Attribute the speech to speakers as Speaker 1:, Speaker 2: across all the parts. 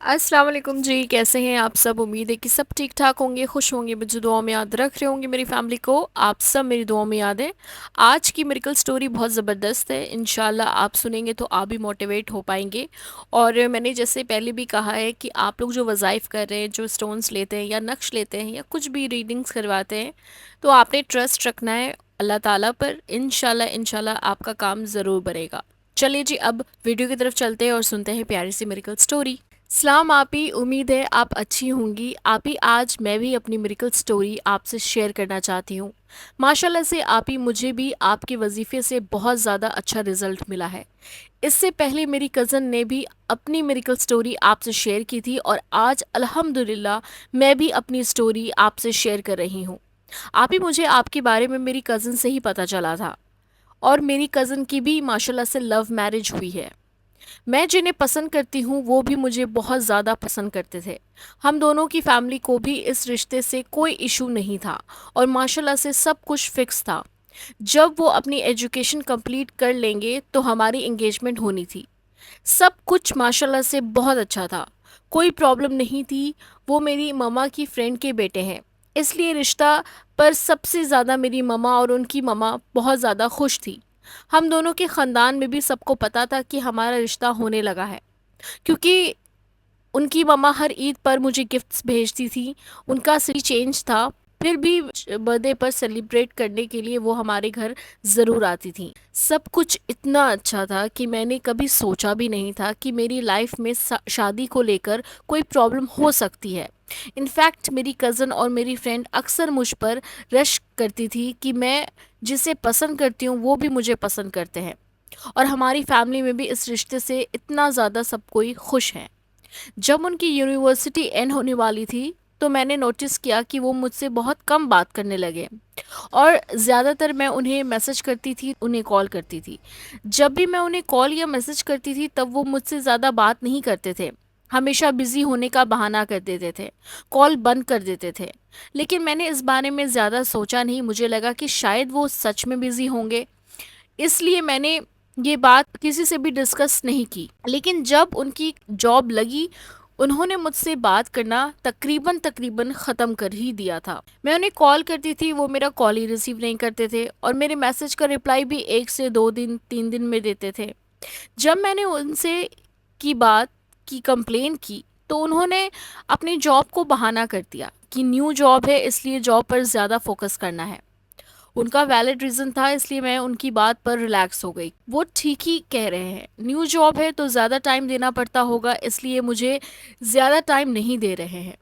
Speaker 1: अस्सलाम वालेकुम जी। कैसे हैं आप सब? उम्मीद है कि सब ठीक ठाक होंगे, खुश होंगे, मुझे दुआ में याद रख रहे होंगे। मेरी फैमिली को आप सब मेरी दुआ में याद है। आज की मिरेकल स्टोरी बहुत ज़बरदस्त है। इंशाल्लाह आप सुनेंगे तो आप भी मोटिवेट हो पाएंगे। और मैंने जैसे पहले भी कहा है कि आप लोग जो वज़ाइफ कर रहे हैं, जो स्टोन्स लेते हैं या नक्श लेते हैं या कुछ भी रीडिंग्स करवाते हैं, तो आपने ट्रस्ट रखना है अल्लाह ताला पर। इंशाल्लाह इंशाल्लाह आपका काम ज़रूर बनेगा। चलिए जी, अब वीडियो की तरफ चलते हैं और सुनते हैं प्यारी सी मिरेकल स्टोरी। सलाम आपी, उम्मीद है आप अच्छी होंगी। आपी, आज मैं भी अपनी मिरेकल स्टोरी आपसे शेयर करना चाहती हूँ। माशाल्लाह से आपी, मुझे भी आपके वजीफ़े से बहुत ज़्यादा अच्छा रिज़ल्ट मिला है। इससे पहले मेरी कज़न ने भी अपनी मिरेकल स्टोरी आपसे शेयर की थी और आज अल्हम्दुलिल्लाह मैं भी अपनी स्टोरी आपसे शेयर कर रही हूँ। आपी, मुझे आपके बारे में मेरी कज़न से ही पता चला था और मेरी कज़न की भी माशाल्लाह से लव मैरिज हुई है। मैं जिन्हें पसंद करती हूँ वो भी मुझे बहुत ज़्यादा पसंद करते थे। हम दोनों की फैमिली को भी इस रिश्ते से कोई इशू नहीं था और माशाल्लाह से सब कुछ फिक्स था। जब वो अपनी एजुकेशन कंप्लीट कर लेंगे तो हमारी एंगेजमेंट होनी थी। सब कुछ माशाल्लाह से बहुत अच्छा था, कोई प्रॉब्लम नहीं थी। वो मेरी ममा की फ्रेंड के बेटे हैं, इसलिए रिश्ता पर सबसे ज़्यादा मेरी ममा और उनकी ममा बहुत ज़्यादा खुश थी। हम दोनों के ख़ानदान में भी सबको पता था कि हमारा रिश्ता होने लगा है, क्योंकि उनकी मम्मा हर ईद पर मुझे गिफ्ट्स भेजती थी। उनका सिटी चेंज था, फिर भी बर्थडे पर सेलिब्रेट करने के लिए वो हमारे घर ज़रूर आती थी। सब कुछ इतना अच्छा था कि मैंने कभी सोचा भी नहीं था कि मेरी लाइफ में शादी को लेकर कोई प्रॉब्लम हो सकती है। इनफैक्ट मेरी कज़न और मेरी फ्रेंड अक्सर मुझ पर रश करती थी कि मैं जिसे पसंद करती हूँ वो भी मुझे पसंद करते हैं और हमारी फैमिली में भी इस रिश्ते से इतना ज़्यादा सब कोई खुश है। जब उनकी यूनिवर्सिटी एंड होने वाली थी तो मैंने नोटिस किया कि वो मुझसे बहुत कम बात करने लगे और ज़्यादातर मैं उन्हें मैसेज करती थी, उन्हें कॉल करती थी। जब भी मैं उन्हें कॉल या मैसेज करती थी तब वो मुझसे ज़्यादा बात नहीं करते थे, हमेशा बिज़ी होने का बहाना कर देते थे, कॉल बंद कर देते थे। लेकिन मैंने इस बारे में ज़्यादा सोचा नहीं, मुझे लगा कि शायद वो सच में बिज़ी होंगे, इसलिए मैंने ये बात किसी से भी डिस्कस नहीं की। लेकिन जब उनकी जॉब लगी उन्होंने मुझसे बात करना तकरीबन तकरीबन ख़त्म कर ही दिया था। मैं उन्हें कॉल करती थी, वो मेरा कॉल ही रिसीव नहीं करते थे और मेरे मैसेज का रिप्लाई भी 1 से 2 दिन 3 दिन में देते थे। जब मैंने उनसे की बात की कंप्लेन की तो उन्होंने अपनी जॉब को बहाना कर दिया कि न्यू जॉब है इसलिए जॉब पर ज़्यादा फोकस करना है। उनका वैलिड रीज़न था, इसलिए मैं उनकी बात पर रिलैक्स हो गई। वो ठीक ही कह रहे हैं, न्यू जॉब है तो ज़्यादा टाइम देना पड़ता होगा, इसलिए मुझे ज़्यादा टाइम नहीं दे रहे हैं।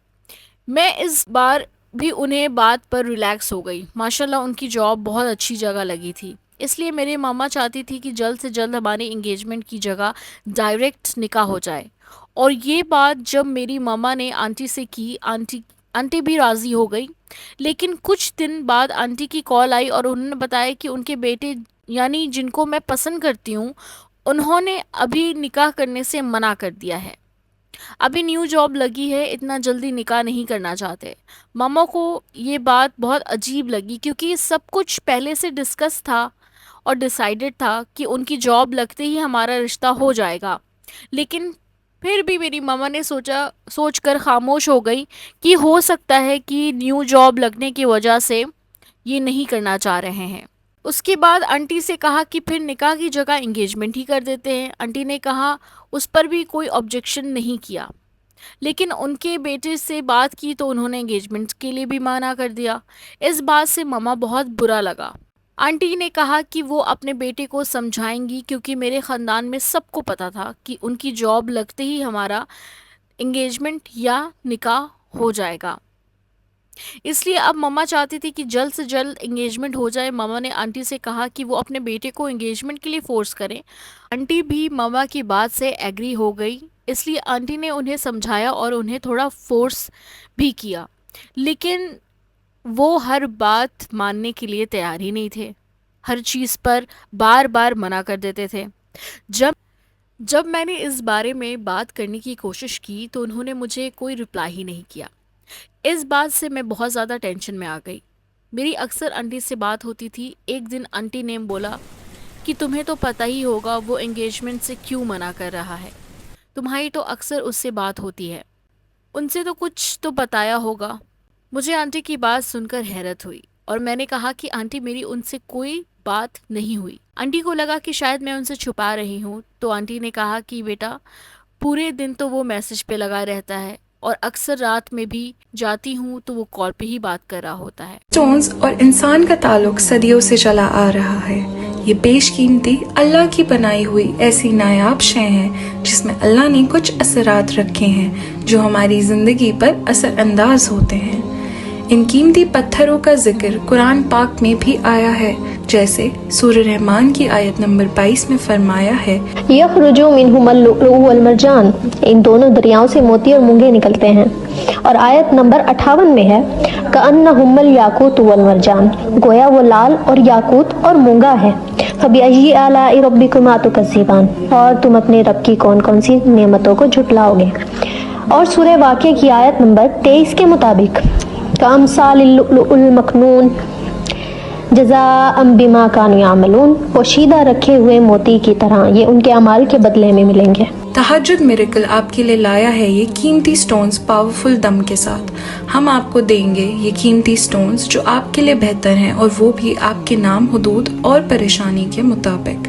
Speaker 1: मैं इस बार भी उन्हें बात पर रिलैक्स हो गई। माशाल्लाह उनकी जॉब बहुत अच्छी जगह लगी थी, इसलिए मेरी मामा चाहती थी कि जल्द से जल्द हमारी इंगेजमेंट की जगह डायरेक्ट निकाह हो जाए। और ये बात जब मेरी मामा ने आंटी से की, आंटी आंटी भी राज़ी हो गई। लेकिन कुछ दिन बाद आंटी की कॉल आई और उन्होंने बताया कि उनके बेटे, यानी जिनको मैं पसंद करती हूँ, उन्होंने अभी निकाह करने से मना कर दिया है। अभी न्यू जॉब लगी है, इतना जल्दी निकाह नहीं करना चाहते। मामा को ये बात बहुत अजीब लगी क्योंकि सब कुछ पहले से डिस्कस था और डिसाइडेड था कि उनकी जॉब लगते ही हमारा रिश्ता हो जाएगा। लेकिन फिर भी मेरी मामा ने सोचकर खामोश हो गई कि हो सकता है कि न्यू जॉब लगने की वजह से ये नहीं करना चाह रहे हैं। उसके बाद आंटी से कहा कि फिर निकाह की जगह एंगेजमेंट ही कर देते हैं। आंटी ने कहा, उस पर भी कोई ऑब्जेक्शन नहीं किया। लेकिन उनके बेटे से बात की तो उन्होंने एंगेजमेंट के लिए भी मना कर दिया। इस बात से मामा बहुत बुरा लगा। आंटी ने कहा कि वो अपने बेटे को समझाएंगी क्योंकि मेरे ख़ानदान में सबको पता था कि उनकी जॉब लगते ही हमारा एंगेजमेंट या निकाह हो जाएगा। इसलिए अब मम्मा चाहती थी कि जल्द से जल्द एंगेजमेंट हो जाए। मम्मा ने आंटी से कहा कि वो अपने बेटे को एंगेजमेंट के लिए फ़ोर्स करें। आंटी भी मम्मा की बात से एग्री हो गई, इसलिए आंटी ने उन्हें समझाया और उन्हें थोड़ा फोर्स भी किया। लेकिन वो हर बात मानने के लिए तैयार ही नहीं थे, हर चीज़ पर बार बार मना कर देते थे। जब जब मैंने इस बारे में बात करने की कोशिश की तो उन्होंने मुझे कोई रिप्लाई ही नहीं किया। इस बात से मैं बहुत ज़्यादा टेंशन में आ गई। मेरी अक्सर आंटी से बात होती थी। एक दिन आंटी ने बोला कि तुम्हें तो पता ही होगा वो एंगेजमेंट से क्यों मना कर रहा है। तुम्हारी तो अक्सर उससे बात होती है, उनसे तो कुछ तो बताया होगा। मुझे आंटी की बात सुनकर हैरत हुई और मैंने कहा कि आंटी मेरी उनसे कोई बात नहीं हुई। आंटी को लगा कि शायद मैं उनसे छुपा रही हूँ, तो आंटी ने कहा कि बेटा पूरे दिन तो वो मैसेज पे लगा रहता है और अक्सर रात में भी जाती हूँ तो वो कॉल पे ही बात कर रहा होता है।
Speaker 2: स्टोन्स और इंसान का ताल्लुक सदियों से चला आ रहा है। ये बेशकीमती अल्लाह की बनाई हुई ऐसी नायाब शय है जिसमें अल्लाह ने कुछ असरात रखे हैं जो हमारी ज़िंदगी पर असरअंदाज होते हैं। इन कीमती पत्थरों का जिक्र कुरान पाक में भी आया है, जैसे सूरह रहमान की आयत नंबर 22 में फरमाया है,
Speaker 3: यखरुजु मिनहुमुल लुअलु वल मरजान, इन दोनों दरियाओं से मोती और मूंगे निकलते हैं। और आयत नंबर 58 में है, कअन्नहुमुल याकूत वल मरजान, गोया वो लाल और याकूत और मूंगा है। फबिअय्यि आलाइ रब्बिकुमा तुकज़्ज़िबान, और तुम अपने रब की कौन कौन सी नेमतों को झुटलाओगे। और सूरह वाक़िया की आयत नंबर 23 के मुताबिक, कामसालिल लुअलुल मकनून जज़ाअम बिमा कानू यामलून, पोशीदा रखे हुए मोती की तरह ये उनके अमाल के बदले में मिलेंगे।
Speaker 2: तहज्जुद मिरेकल आपके लिए लाया है ये कीमती स्टोन्स पावरफुल दम के साथ। हम आपको देंगे ये कीमती स्टोन्स जो आपके लिए बेहतर हैं, और वो भी आपके नाम, हुदूद और परेशानी के मुताबिक।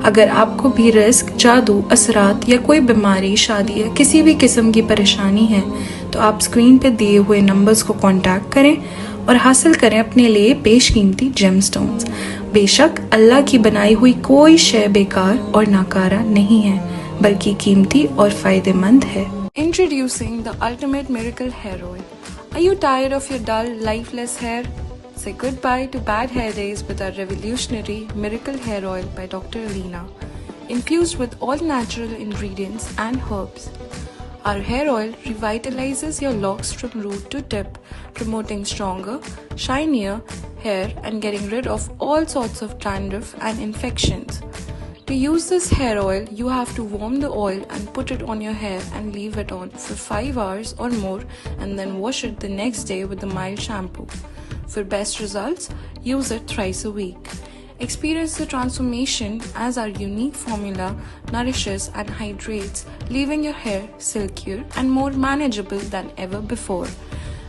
Speaker 2: अगर आपको भी रिस्क, जादू, असरात या कोई बीमारी, शादी या किसी भी किस्म की परेशानी है तो आप स्क्रीन पे दिए हुए नंबर्स को कांटेक्ट करें और हासिल करें अपने लिए बेशकीमती जेम स्टोन्स। बेशक अल्लाह की बनाई हुई कोई शय बेकार और नाकारा नहीं है, बल्कि कीमती और फायदेमंद है। Introducing the ultimate miracle hair oil. Are you tired of your dull, lifeless hair? Say goodbye to bad hair days with our revolutionary Miracle Hair Oil by Dr. Alina. Infused with all natural ingredients and herbs, our hair oil revitalizes your locks from root to tip, promoting stronger, shinier hair and getting rid of all sorts of dandruff and infections. To use this hair oil, you have to warm the oil and put it on your hair and leave it on for 5 hours or more, and then wash it the next day with a mild shampoo. For best results, use it thrice a week. Experience the transformation as our unique formula nourishes and hydrates, leaving your hair silkier and more manageable than ever before.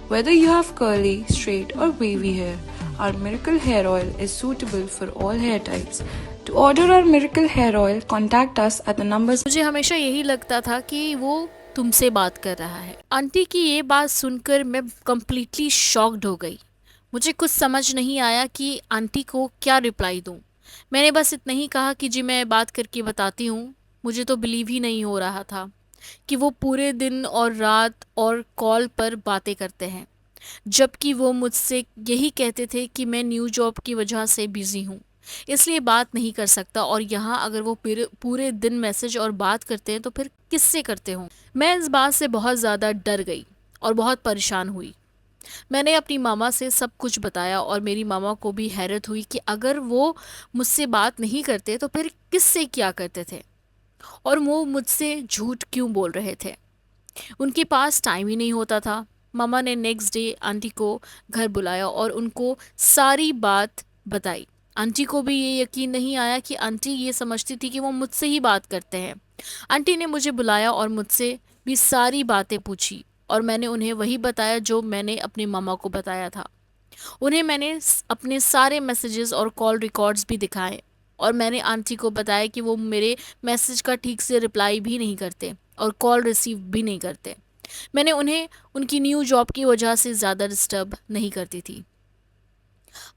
Speaker 2: Whether you have curly, straight or wavy hair, our Miracle Hair Oil is suitable for all hair types. To order our Miracle Hair Oil, contact us at the numbers.
Speaker 1: मुझे हमेशा यही लगता था कि वो तुमसे बात कर रहा है। आंटी की ये बात सुनकर मैं कम्प्लीटली शॉक्ड हो गई। मुझे कुछ समझ नहीं आया कि आंटी को क्या रिप्लाई दूं। मैंने बस इतना ही कहा कि जी मैं बात करके बताती हूँ। मुझे तो बिलीव ही नहीं हो रहा था कि वो पूरे दिन और रात और कॉल पर बातें करते हैं, जबकि वो मुझसे यही कहते थे कि मैं न्यू जॉब की वजह से बिज़ी हूँ, इसलिए बात नहीं कर सकता। और यहाँ अगर वो पूरे पूरे दिन मैसेज और बात करते हैं तो फिर किससे करते हों। मैं इस बात से बहुत ज़्यादा डर गई और बहुत परेशान हुई। मैंने अपनी मामा से सब कुछ बताया और मेरी मामा को भी हैरत हुई कि अगर वो मुझसे बात नहीं करते तो फिर किससे क्या करते थे और वो मुझसे झूठ क्यों बोल रहे थे। उनके पास टाइम ही नहीं होता था। मामा ने नेक्स्ट डे आंटी को घर बुलाया और उनको सारी बात बताई। आंटी को भी ये यकीन नहीं आया कि आंटी ये समझती थी कि वो मुझसे ही बात करते हैं। आंटी ने मुझे बुलाया और मुझसे भी सारी बातें पूछी और मैंने उन्हें वही बताया जो मैंने अपने मामा को बताया था। उन्हें मैंने अपने सारे मैसेजेस और कॉल रिकॉर्ड्स भी दिखाए और मैंने आंटी को बताया कि वो मेरे मैसेज का ठीक से रिप्लाई भी नहीं करते और कॉल रिसीव भी नहीं करते। मैंने उन्हें उनकी न्यू जॉब की वजह से ज़्यादा डिस्टर्ब नहीं करती थी।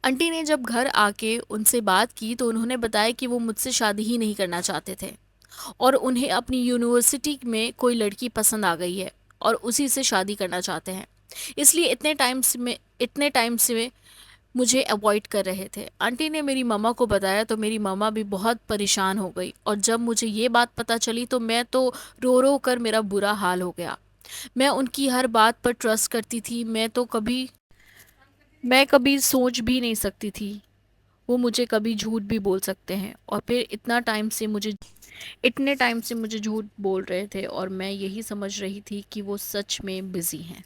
Speaker 1: आंटी ने जब घर आके उनसे बात की तो उन्होंने बताया कि वो मुझसे शादी ही नहीं करना चाहते थे और उन्हें अपनी यूनिवर्सिटी में कोई लड़की पसंद आ गई है और उसी से शादी करना चाहते हैं, इसलिए इतने टाइम से मुझे अवॉइड कर रहे थे। आंटी ने मेरी मम्मा को बताया तो मेरी मम्मा भी बहुत परेशान हो गई और जब मुझे ये बात पता चली तो मैं तो रो रो कर मेरा बुरा हाल हो गया। मैं उनकी हर बात पर ट्रस्ट करती थी। मैं कभी सोच भी नहीं सकती थी वो मुझे कभी झूठ भी बोल सकते हैं, और फिर इतने टाइम से मुझे झूठ बोल रहे थे और मैं यही समझ रही थी कि वो सच में बिज़ी हैं।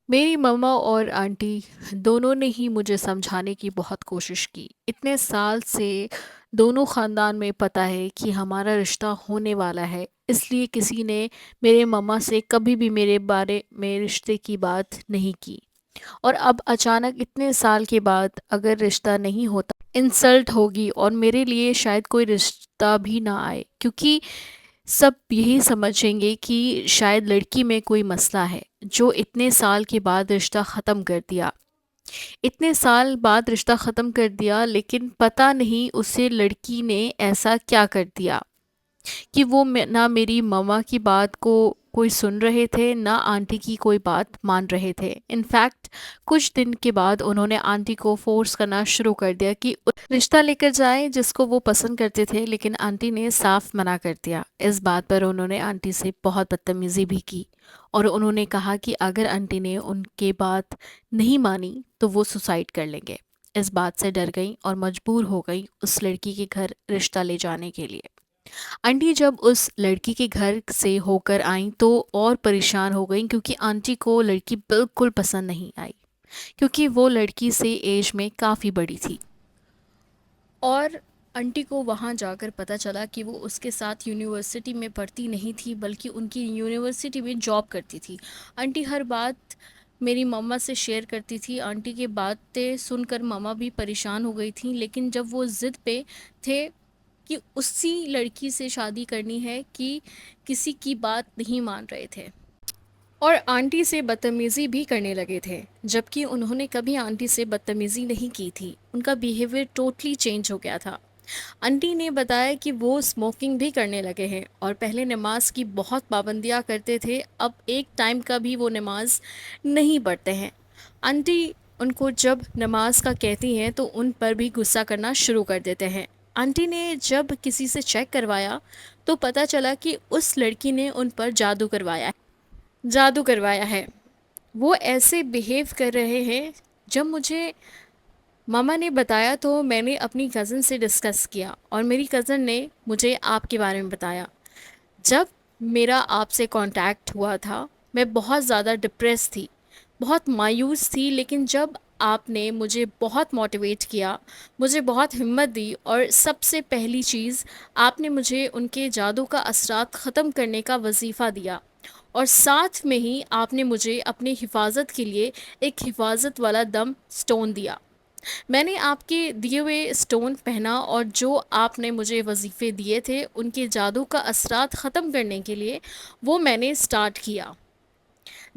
Speaker 1: मेरी मम्मा और आंटी दोनों ने ही मुझे समझाने की बहुत कोशिश की। इतने साल से दोनों ख़ानदान में पता है कि हमारा रिश्ता होने वाला है, इसलिए किसी ने मेरे मम्मा से कभी भी मेरे बारे में रिश्ते की बात नहीं की। और अब अचानक इतने साल के बाद अगर रिश्ता नहीं होता, इंसल्ट होगी और मेरे लिए शायद कोई रिश्ता भी ना आए, क्योंकि सब यही समझेंगे कि शायद लड़की में कोई मसला है जो इतने साल के बाद रिश्ता ख़त्म कर दिया। इतने साल बाद रिश्ता ख़त्म कर दिया, लेकिन पता नहीं उसे लड़की ने ऐसा क्या कर दिया कि वो ना मेरी मम्मा की बात को कोई सुन रहे थे, ना आंटी की कोई बात मान रहे थे। इनफैक्ट कुछ दिन के बाद उन्होंने आंटी को फोर्स करना शुरू कर दिया कि रिश्ता लेकर जाए जिसको वो पसंद करते थे, लेकिन आंटी ने साफ मना कर दिया। इस बात पर उन्होंने आंटी से बहुत बदतमीज़ी भी की और उन्होंने कहा कि अगर आंटी ने उनके बात नहीं मानी तो वो सुसाइड कर लेंगे। इस बात से डर गई और मजबूर हो गई उस लड़की के घर रिश्ता ले जाने के लिए। आंटी जब उस लड़की के घर से होकर आई तो और परेशान हो गई, क्योंकि आंटी को लड़की बिल्कुल पसंद नहीं आई, क्योंकि वो लड़की से एज में काफ़ी बड़ी थी। और आंटी को वहाँ जाकर पता चला कि वो उसके साथ यूनिवर्सिटी में पढ़ती नहीं थी, बल्कि उनकी यूनिवर्सिटी में जॉब करती थी। आंटी हर बात मेरी मम्मा से शेयर करती थी। आंटी की बातें सुनकर मम्मा भी परेशान हो गई थी, लेकिन जब वो ज़िद पे थे कि उसी लड़की से शादी करनी है कि किसी की बात नहीं मान रहे थे, और आंटी से बदतमीज़ी भी करने लगे थे, जबकि उन्होंने कभी आंटी से बदतमीज़ी नहीं की थी। उनका बिहेवियर टोटली चेंज हो गया था। आंटी ने बताया कि वो स्मोकिंग भी करने लगे हैं और पहले नमाज की बहुत पाबंदियाँ करते थे, अब एक टाइम का भी वो नमाज नहीं पढ़ते हैं। आंटी उनको जब नमाज का कहती हैं तो उन पर भी गुस्सा करना शुरू कर देते हैं। आंटी ने जब किसी से चेक करवाया तो पता चला कि उस लड़की ने उन पर जादू करवाया है। वो ऐसे बिहेव कर रहे हैं। जब मुझे मामा ने बताया तो मैंने अपनी कज़न से डिस्कस किया और मेरी कज़न ने मुझे आपके बारे में बताया। जब मेरा आपसे कांटेक्ट हुआ था मैं बहुत ज़्यादा डिप्रेस थी, बहुत मायूस थी, लेकिन जब आपने मुझे बहुत मोटिवेट किया, मुझे बहुत हिम्मत दी, और सबसे पहली चीज़ आपने मुझे उनके जादू का असरात ख़त्म करने का वजीफ़ा दिया, और साथ में ही आपने मुझे अपनी हिफाजत के लिए एक हिफाजत वाला दम स्टोन दिया। मैंने आपके दिए हुए स्टोन पहना और जो आपने मुझे वजीफ़े दिए थे उनके जादू का असरात ख़त्म करने के लिए वो मैंने स्टार्ट किया।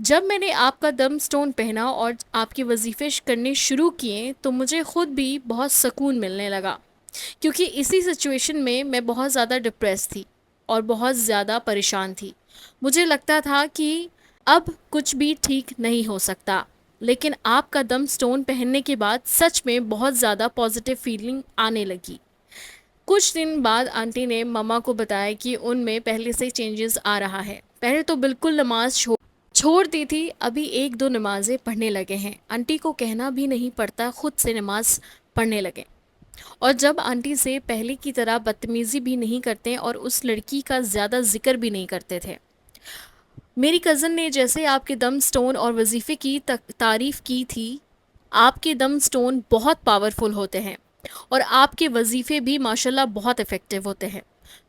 Speaker 1: जब मैंने आपका दम स्टोन पहना और आपके वजीफ़े करने शुरू किए तो मुझे ख़ुद भी बहुत सुकून मिलने लगा, क्योंकि इसी सिचुएशन में मैं बहुत ज़्यादा डिप्रेस थी और बहुत ज़्यादा परेशान थी। मुझे लगता था कि अब कुछ भी ठीक नहीं हो सकता, लेकिन आपका दम स्टोन पहनने के बाद सच में बहुत ज़्यादा पॉजिटिव फीलिंग आने लगी। कुछ दिन बाद आंटी ने मम्मा को बताया कि उनमें पहले से चेंजेस आ रहा है। पहले तो बिल्कुल नमाज छोड़ दी थी, अभी एक दो नमाज़ें पढ़ने लगे हैं। आंटी को कहना भी नहीं पड़ता, खुद से नमाज पढ़ने लगे। और जब आंटी से पहले की तरह बदतमीज़ी भी नहीं करते और उस लड़की का ज़्यादा जिक्र भी नहीं करते थे। मेरी कज़न ने जैसे आपके दम स्टोन और वजीफ़े की तारीफ़ की थी। आपके दम स्टोन बहुत पावरफुल होते हैं और आपके वजीफ़े भी माशाल्लाह बहुत इफ़ेक्टिव होते हैं।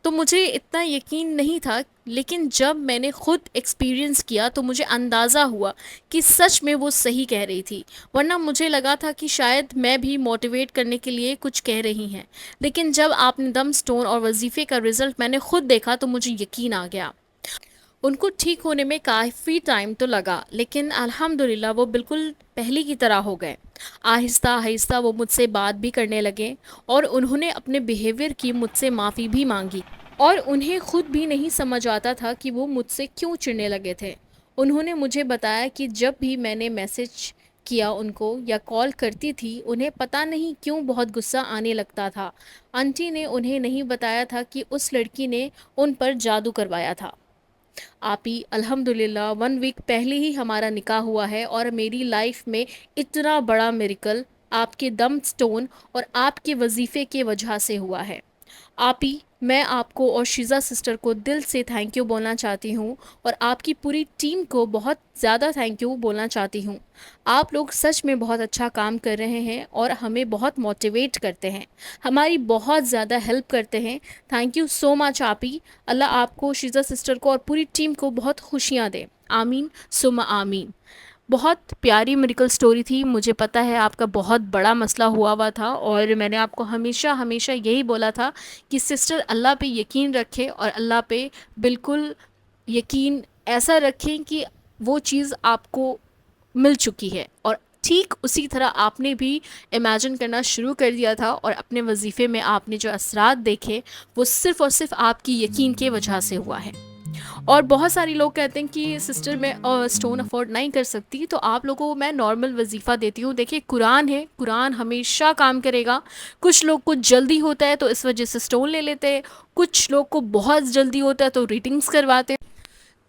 Speaker 1: तो मुझे इतना यकीन नहीं था, लेकिन जब मैंने ख़ुद एक्सपीरियंस किया तो मुझे अंदाज़ा हुआ कि सच में वो सही कह रही थी। वरना मुझे लगा था कि शायद मैं भी मोटिवेट करने के लिए कुछ कह रही हैं, लेकिन जब आपने दम स्टोन और वजीफ़े का रिज़ल्ट मैंने ख़ुद देखा तो मुझे यकीन आ गया। उनको ठीक होने में काफ़ी टाइम तो लगा, लेकिन अल्हम्दुलिल्लाह वो बिल्कुल पहले की तरह हो गए। आहिस्ता आहिस्ता वो मुझसे बात भी करने लगे और उन्होंने अपने बिहेवियर की मुझसे माफ़ी भी मांगी, और उन्हें खुद भी नहीं समझ आता था कि वो मुझसे क्यों चिढ़ने लगे थे। उन्होंने मुझे बताया कि जब भी मैंने मैसेज किया उनको या कॉल करती थी, उन्हें पता नहीं क्यों बहुत गुस्सा आने लगता था। आंटी ने उन्हें नहीं बताया था कि उस लड़की ने उन पर जादू करवाया था। आप ही अल्हम्दुलिल्लाह 1 वीक पहले ही हमारा निकाह हुआ है और मेरी लाइफ में इतना बड़ा मिरेकल आपके दम स्टोन और आपके वजीफ़े के वजह से हुआ है। आपी, मैं आपको और शीज़ा सिस्टर को दिल से थैंक यू बोलना चाहती हूँ और आपकी पूरी टीम को बहुत ज़्यादा थैंक यू बोलना चाहती हूँ। आप लोग सच में बहुत अच्छा काम कर रहे हैं और हमें बहुत मोटिवेट करते हैं, हमारी बहुत ज़्यादा हेल्प करते हैं। थैंक यू सो मच आपी। अल्लाह आपको, शीज़ा सिस्टर को और पूरी टीम को बहुत खुशियाँ दे। आमीन सुम्मा आमीन। बहुत प्यारी मेडिकल स्टोरी थी। मुझे पता है आपका बहुत बड़ा मसला हुआ था और मैंने आपको हमेशा हमेशा यही बोला था कि सिस्टर अल्लाह पे यकीन रखें और अल्लाह पे बिल्कुल यकीन ऐसा रखें कि वो चीज़ आपको मिल चुकी है। और ठीक उसी तरह आपने भी इमेजिन करना शुरू कर दिया था और अपने वजीफ़े में आपने जो असरात देखे वो सिर्फ़ और सिर्फ आपकी यकीन के वजह से हुआ है। और बहुत सारे लोग कहते हैं कि सिस्टर मैं स्टोन अफोर्ड नहीं कर सकती, तो आप लोगों को मैं नॉर्मल वजीफ़ा देती हूँ। देखिए कुरान है, कुरान हमेशा काम करेगा। कुछ लोग को जल्दी होता है तो इस वजह से स्टोन ले लेते हैं, कुछ लोग को बहुत जल्दी होता है तो रीडिंग्स करवाते हैं।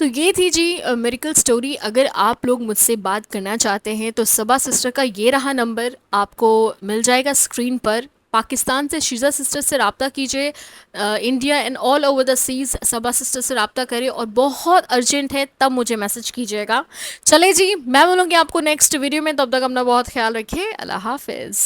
Speaker 1: तो ये थी जी मेरिकल स्टोरी। अगर आप लोग मुझसे बात करना चाहते हैं तो सबा सिस्टर का ये रहा नंबर, आपको मिल जाएगा स्क्रीन पर। पाकिस्तान से शीज़ा सिस्टर से रब्ता कीजिए, India and all over the seas Saba sister से रब्ता करें और बहुत अर्जेंट है तब मुझे मैसेज कीजिएगा। चले जी, मैं बोलूँगी आपको नेक्स्ट वीडियो में, तब तक अपना बहुत ख्याल रखिए। अल्लाह हाफिज़।